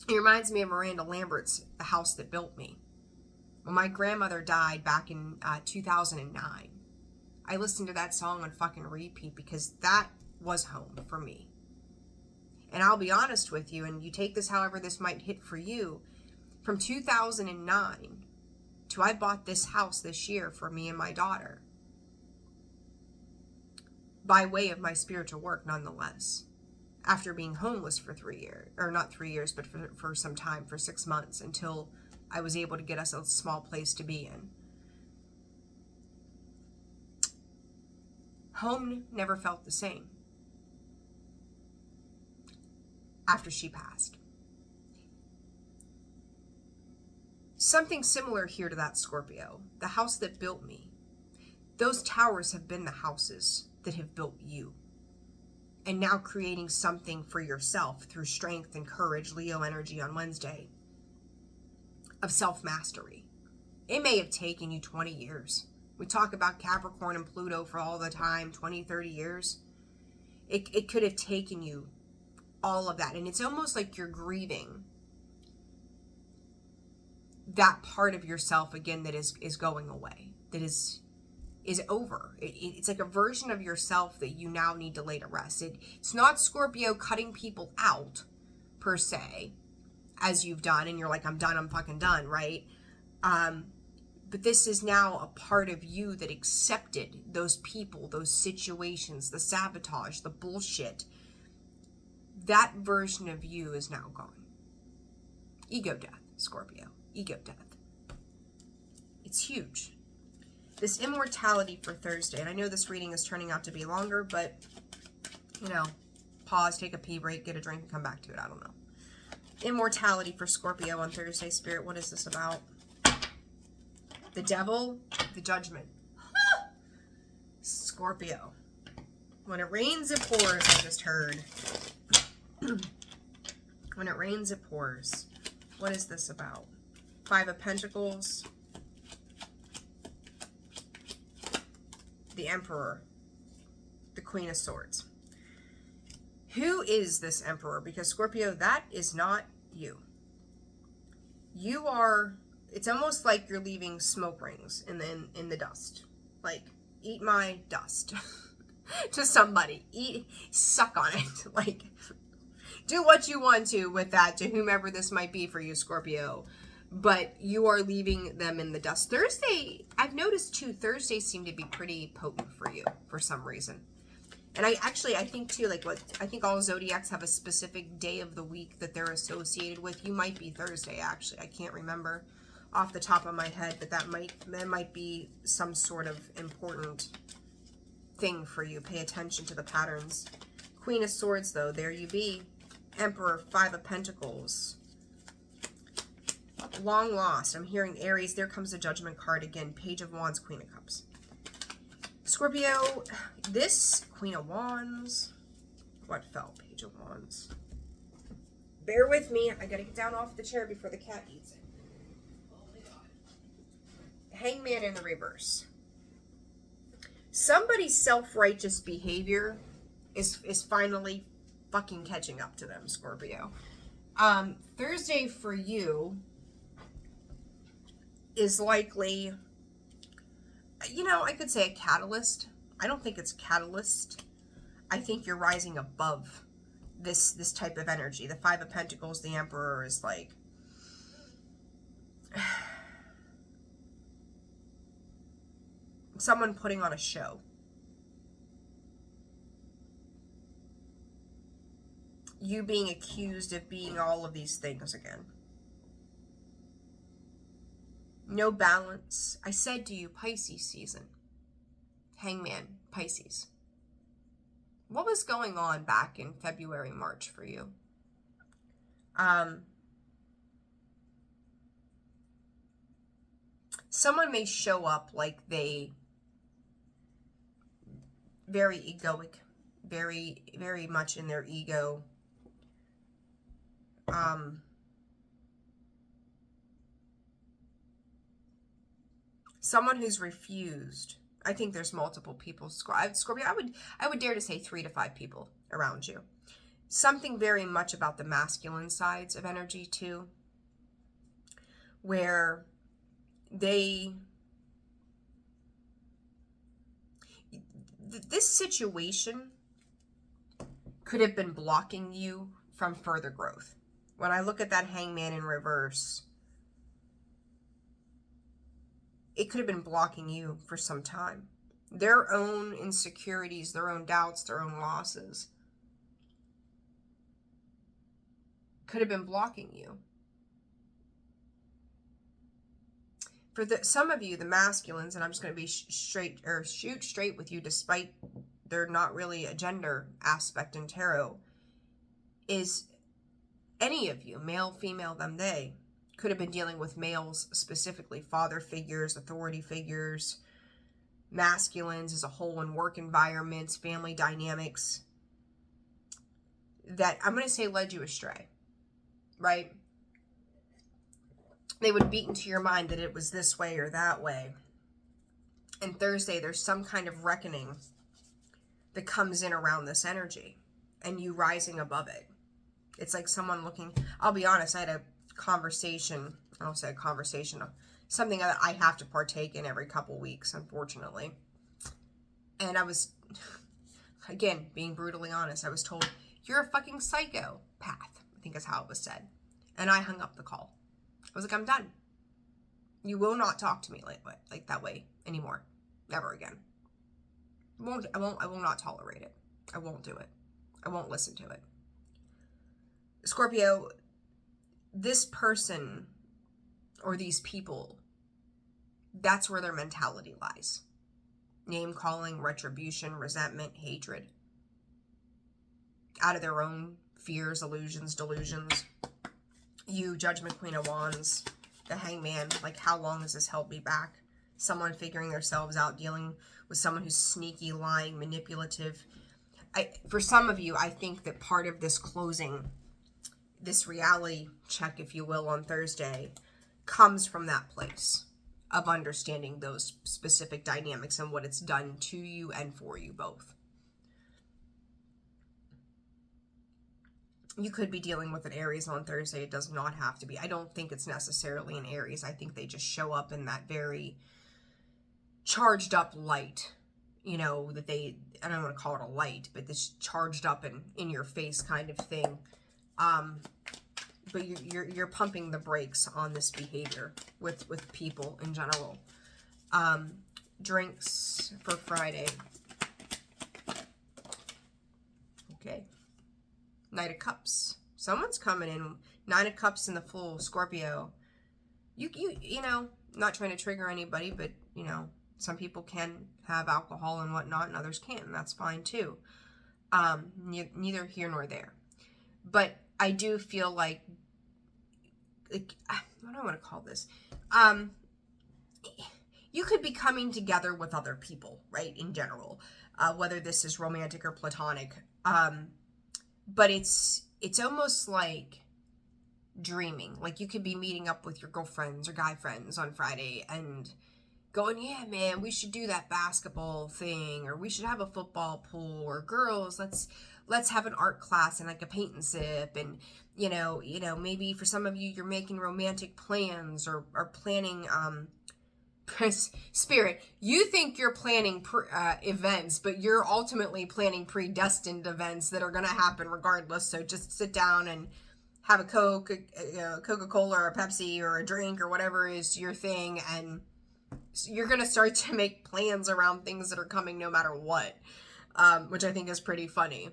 It reminds me of Miranda Lambert's The House That Built Me. When my grandmother died back in 2009, I listened to that song on fucking repeat because that was home for me. And I'll be honest with you, and you take this however this might hit for you, from 2009 to I bought this house this year for me and my daughter, by way of my spiritual work nonetheless, after being homeless for 3 years, or not 3 years, but for some time, for 6 months, until I was able to get us a small place to be in. Home never felt the same after she passed. Something similar here to that, Scorpio. The house that built me. Those towers have been the houses that have built you. And now creating something for yourself through strength and courage, Leo energy on Wednesday, of self-mastery. It may have taken you 20 years. We talk about Capricorn and Pluto for all the time, 20, 30 years. It could have taken you all of that. And it's almost like you're grieving that part of yourself again that is going away, that is over. It's like a version of yourself that you now need to lay to rest. It's not Scorpio cutting people out per se, as you've done, and you're like, I'm done, I'm fucking done, right? But this is now a part of you that accepted those people, those situations, the sabotage, the bullshit. That version of you is now gone. Ego death, Scorpio. Ego death. It's huge. This immortality for Thursday, and I know this reading is turning out to be longer, but, pause, take a pee break, get a drink, and come back to it. I don't know. Immortality for Scorpio on Thursday, Spirit. What is this about? The devil, the judgment. Scorpio. When it rains, it pours, I just heard. When it rains, it pours. What is this about? Five of Pentacles. The Emperor. The Queen of Swords. Who is this Emperor? Because Scorpio, that is not you. You are, it's almost like you're leaving smoke rings in the dust. Like, eat my dust. To somebody. Suck on it. Like, do what you want to with that, to whomever this might be for you, Scorpio. But you are leaving them in the dust. Thursday, I've noticed too, Thursdays seem to be pretty potent for you for some reason. And I think too, like I think all zodiacs have a specific day of the week that they're associated with. You might be Thursday, actually. I can't remember off the top of my head, but that might be some sort of important thing for you. Pay attention to the patterns. Queen of Swords, though, there you be. Emperor, Five of Pentacles. Long lost. I'm hearing Aries. There comes the Judgment card again. Page of Wands, Queen of Cups. Scorpio, this Queen of Wands. What fell? Page of Wands. Bear with me. I gotta get down off the chair before the cat eats it. Hangman in the reverse. Somebody's self-righteous behavior is finally fucking catching up to them, Scorpio. Thursday for you is likely, you know, I could say a catalyst. I don't think it's catalyst. I think you're rising above this type of energy. The Five of Pentacles, the Emperor is like, someone putting on a show. You being accused of being all of these things again. No balance. I said to you, Pisces season. Hangman, Pisces. What was going on back in February, March for you? Someone may show up like they very egoic, very, very much in their ego. Someone who's refused. I think there's multiple people. Scorpio, I would dare to say 3 to 5 people around you. Something very much about the masculine sides of energy too, where this situation could have been blocking you from further growth. When I look at that Hangman in reverse, it could have been blocking you for some time. Their own insecurities, their own doubts, their own losses could have been blocking you. For some of you, the masculines, and I'm just going to be shoot straight with you, despite there not really a gender aspect in tarot, is any of you, male, female, them, they, could have been dealing with males specifically, father figures, authority figures, masculines as a whole in work environments, family dynamics, that I'm going to say led you astray, right? They would beat into your mind that it was this way or that way. And Thursday, there's some kind of reckoning that comes in around this energy and you rising above it. It's like someone looking, I'll be honest, I had a conversation, I don't say a conversation, something that I have to partake in every couple weeks, unfortunately. And I was, again, being brutally honest, I was told, you're a fucking psychopath, I think is how it was said. And I hung up the call. I was like, I'm done. You will not talk to me like that way anymore. Never again. I will not tolerate it. I won't do it. I won't listen to it. Scorpio, this person or these people, that's where their mentality lies. Name calling, retribution, resentment, hatred. Out of their own fears, illusions, delusions. You, Judgment, Queen of Wands, the Hangman, like, how long has this held me back? Someone figuring themselves out, dealing with someone who's sneaky, lying, manipulative. For some of you, I think that part of this closing, this reality check, if you will, on Thursday, comes from that place of understanding those specific dynamics and what it's done to you and for you both. You could be dealing with an Aries on Thursday. It does not have to be. I don't think it's necessarily an Aries. I think they just show up in that very charged up light, you know, that they, I don't want to call it a light, but this charged up and in your face kind of thing. But you're pumping the brakes on this behavior with people in general. Drinks for Friday. Okay. Knight of Cups. Someone's coming in. Nine of Cups in the full, Scorpio. You know, not trying to trigger anybody, but, you know, some people can have alcohol and whatnot, and others can't, and that's fine too. Neither here nor there. But I do feel like what do I want to call this? You could be coming together with other people, right? In general, whether this is romantic or platonic. But it's almost like dreaming. Like you could be meeting up with your girlfriends or guy friends on Friday and going, yeah, man, we should do that basketball thing, or we should have a football pool, or girls, let's have an art class and like a paint and sip, and you know, maybe for some of you, you're making romantic plans or planning, Spirit, you think you're planning events, but you're ultimately planning predestined events that are going to happen regardless. So just sit down and have a Coke, Coca-Cola or a Pepsi or a drink or whatever is your thing, and you're going to start to make plans around things that are coming no matter what, which I think is pretty funny.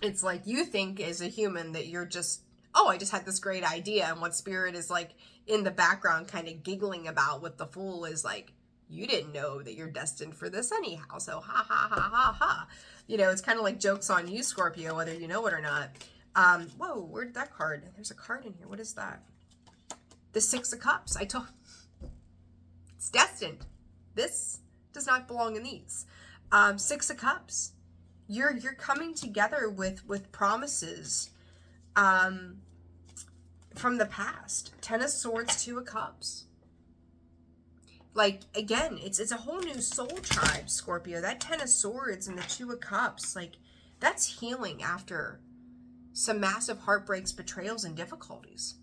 It's like you think as a human that you're just, oh, I just had this great idea, and what Spirit is like in the background kind of giggling about with the Fool is like, you didn't know that you're destined for this anyhow, so ha ha ha ha ha. You know, it's kind of like jokes on you, Scorpio, whether you know it or not. Whoa, where'd that card? There's a card in here. What is that? The Six of Cups. It's destined. This does not belong in these. Six of Cups. You're coming together with promises from the past. Ten of Swords, Two of Cups. Like, again, it's a whole new soul tribe, Scorpio. That Ten of Swords and the Two of Cups, like, that's healing after some massive heartbreaks, betrayals, and difficulties.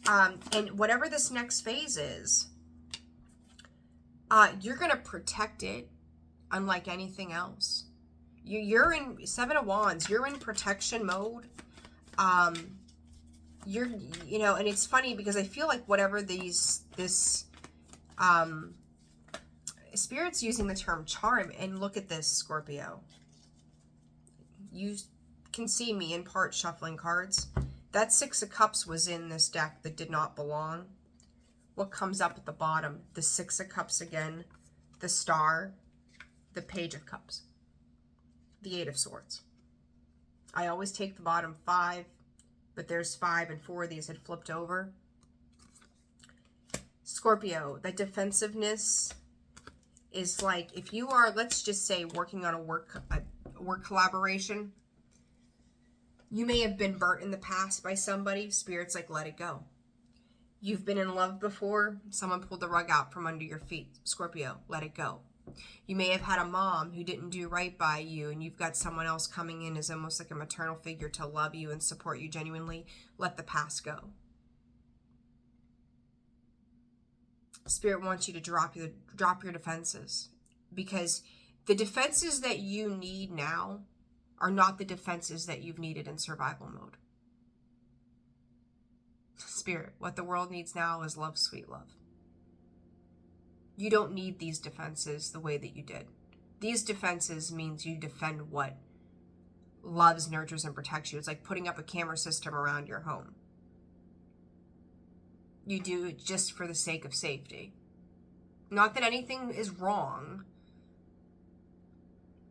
And whatever this next phase is, you're going to protect it unlike anything else. You're in Seven of Wands. You're in protection mode. You know, and it's funny because I feel like whatever this Spirit's using the term charm, and look at this, Scorpio. You can see me in part shuffling cards. That Six of Cups was in this deck that did not belong. What comes up at the bottom? The Six of Cups again, the Star, the Page of Cups, the Eight of Swords. I always take the bottom five, but there's 5 and 4 of these had flipped over. Scorpio, that defensiveness is like, if you are, let's just say, working on a work collaboration, you may have been burnt in the past by somebody. Spirit's like, let it go. You've been in love before. Someone pulled the rug out from under your feet. Scorpio, let it go. You may have had a mom who didn't do right by you, and you've got someone else coming in as almost like a maternal figure to love you and support you genuinely. Let the past go. Spirit wants you to drop your defenses, because the defenses that you need now are not the defenses that you've needed in survival mode. Spirit, what the world needs now is love, sweet love. You don't need these defenses the way that you did. These defenses means you defend what loves, nurtures, and protects you. It's like putting up a camera system around your home. You do it just for the sake of safety. Not that anything is wrong,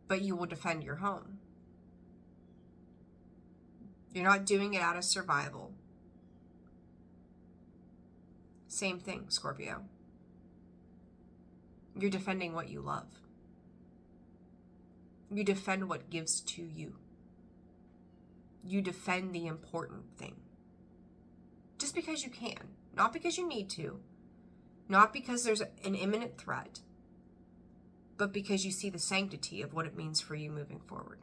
but you will defend your home. You're not doing it out of survival. Same thing, Scorpio. You're defending what you love. You defend what gives to you. You defend the important thing. Just because you can. Not because you need to. Not because there's an imminent threat. But because you see the sanctity of what it means for you moving forward.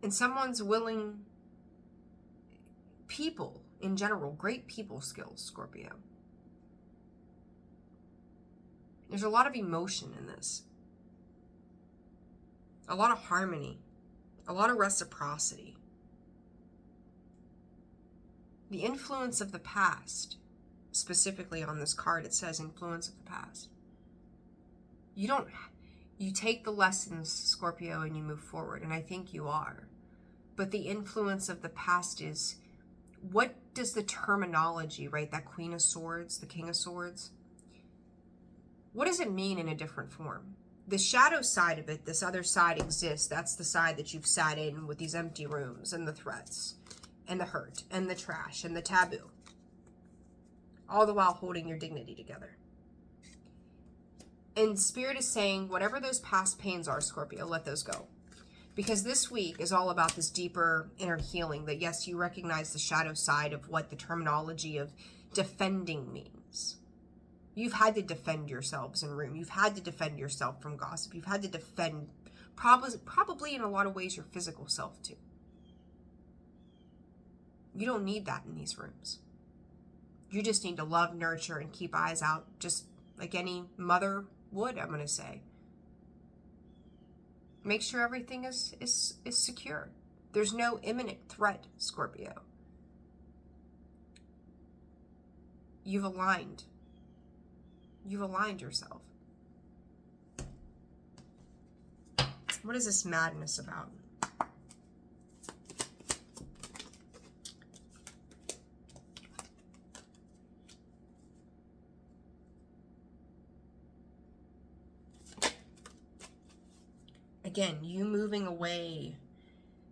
And someone's willing, people in general, great people skills, Scorpio. There's a lot of emotion in this. a lot of harmony, a lot of reciprocity. The influence of the past, specifically on this card, it says influence of the past. You take the lessons, Scorpio, and you move forward, and I think you are. But the influence of the past is, what does the terminology, right? That Queen of Swords, the King of Swords, what does it mean in a different form? The shadow side of it, this other side exists. That's the side that you've sat in with these empty rooms and the threats and the hurt and the trash and the taboo. All the while holding your dignity together. And Spirit is saying, whatever those past pains are, Scorpio, let those go. Because this week is all about this deeper inner healing, that yes, you recognize the shadow side of what the terminology of defending means. You've had to defend yourselves in room. You've had to defend yourself from gossip. You've had to defend, probably in a lot of ways, your physical self too. You don't need that in these rooms. You just need to love, nurture, and keep eyes out, just like any mother would, I'm going to say. Make sure everything is secure. There's no imminent threat, Scorpio. You've aligned. You've aligned yourself. What is this madness about? Again, you moving away.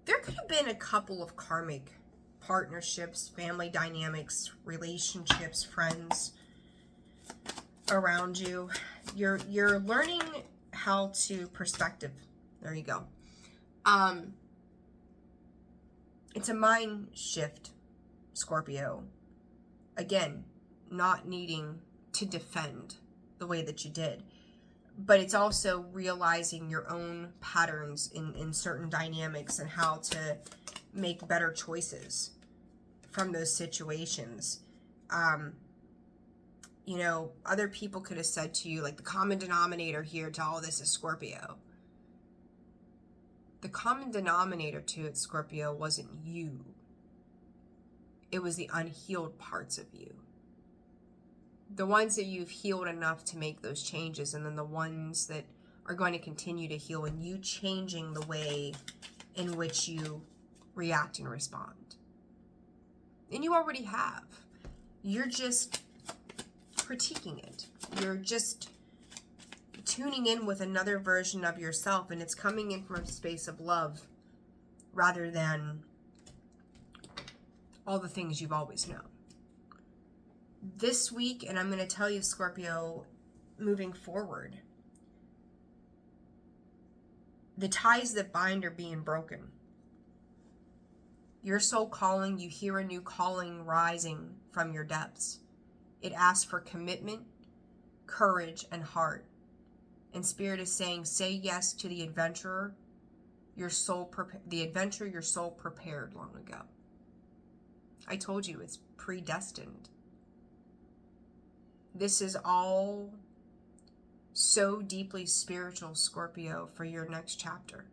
There could have been a couple of karmic partnerships, family dynamics, relationships, friends around you. You're learning how to perspective. There you go. It's a mind shift, Scorpio. Again, not needing to defend the way that you did. But it's also realizing your own patterns in certain dynamics and how to make better choices from those situations. You know, other people could have said to you, like, the common denominator here to all this is Scorpio. The common denominator to it, Scorpio, wasn't you. It was the unhealed parts of you. The ones that you've healed enough to make those changes, and then the ones that are going to continue to heal, and you changing the way in which you react and respond. And you already have. You're just critiquing it. You're just tuning in with another version of yourself, and it's coming in from a space of love rather than all the things you've always known. This week, and I'm going to tell you, Scorpio, moving forward, the ties that bind are being broken. Your soul calling, you hear a new calling rising from your depths. It asks for commitment, courage, and heart. And Spirit is saying, say yes to the adventurer, the adventure your soul prepared long ago. I told you, it's predestined. This is all so deeply spiritual, Scorpio, for your next chapter.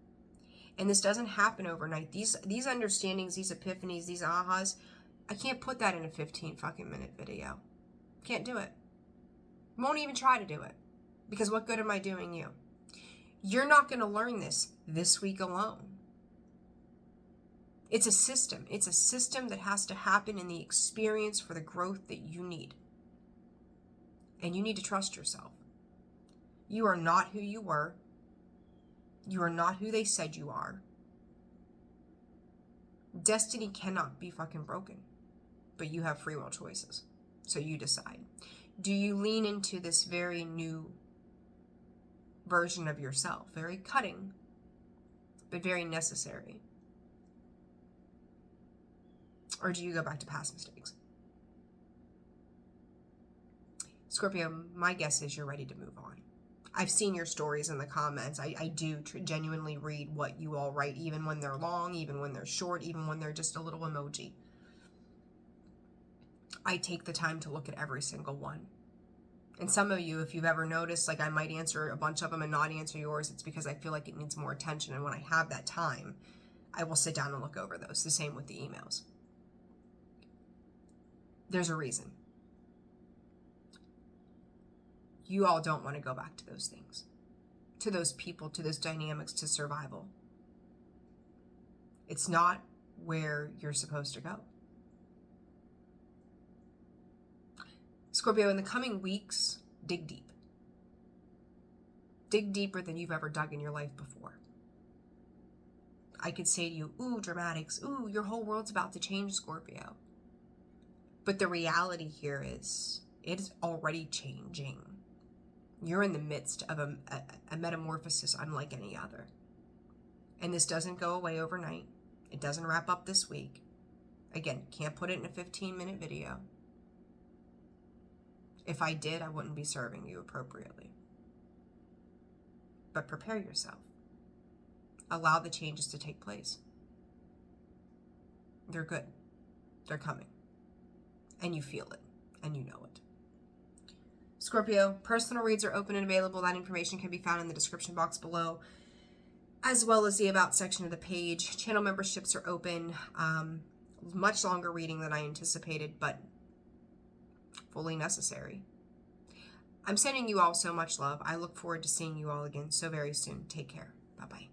And this doesn't happen overnight. These understandings, these epiphanies, these ahas, I can't put that in a 15 fucking minute video. Can't do it. Won't even try to do it. Because what good am I doing you? You're not going to learn this week alone. It's a system. It's a system that has to happen in the experience for the growth that you need. And you need to trust yourself. You are not who you were. You are not who they said you are. Destiny cannot be fucking broken. But you have free will choices. So you decide. Do you lean into this very new version of yourself? Very cutting, but very necessary. Or do you go back to past mistakes? Scorpio, my guess is you're ready to move on. I've seen your stories in the comments. I do genuinely read what you all write, even when they're long, even when they're short, even when they're just a little emoji. I take the time to look at every single one. And some of you, if you've ever noticed, like I might answer a bunch of them and not answer yours, it's because I feel like it needs more attention. And when I have that time, I will sit down and look over those. The same with the emails. There's a reason. You all don't want to go back to those things, to those people, to those dynamics, to survival. It's not where you're supposed to go. Scorpio, in the coming weeks, dig deep. Dig deeper than you've ever dug in your life before. I could say to you, ooh, dramatics, ooh, your whole world's about to change, Scorpio. But the reality here is, it is already changing. You're in the midst of a metamorphosis unlike any other. And this doesn't go away overnight. It doesn't wrap up this week. Again, can't put it in a 15-minute video. If I did, I wouldn't be serving you appropriately. But prepare yourself. Allow the changes to take place. They're good. They're coming. And you feel it. And you know it. Scorpio, personal reads are open and available. That information can be found in the description box below, as well as the About section of the page. Channel memberships are open. Much longer reading than I anticipated, but fully necessary. I'm sending you all so much love. I look forward to seeing you all again so very soon. Take care. Bye-bye.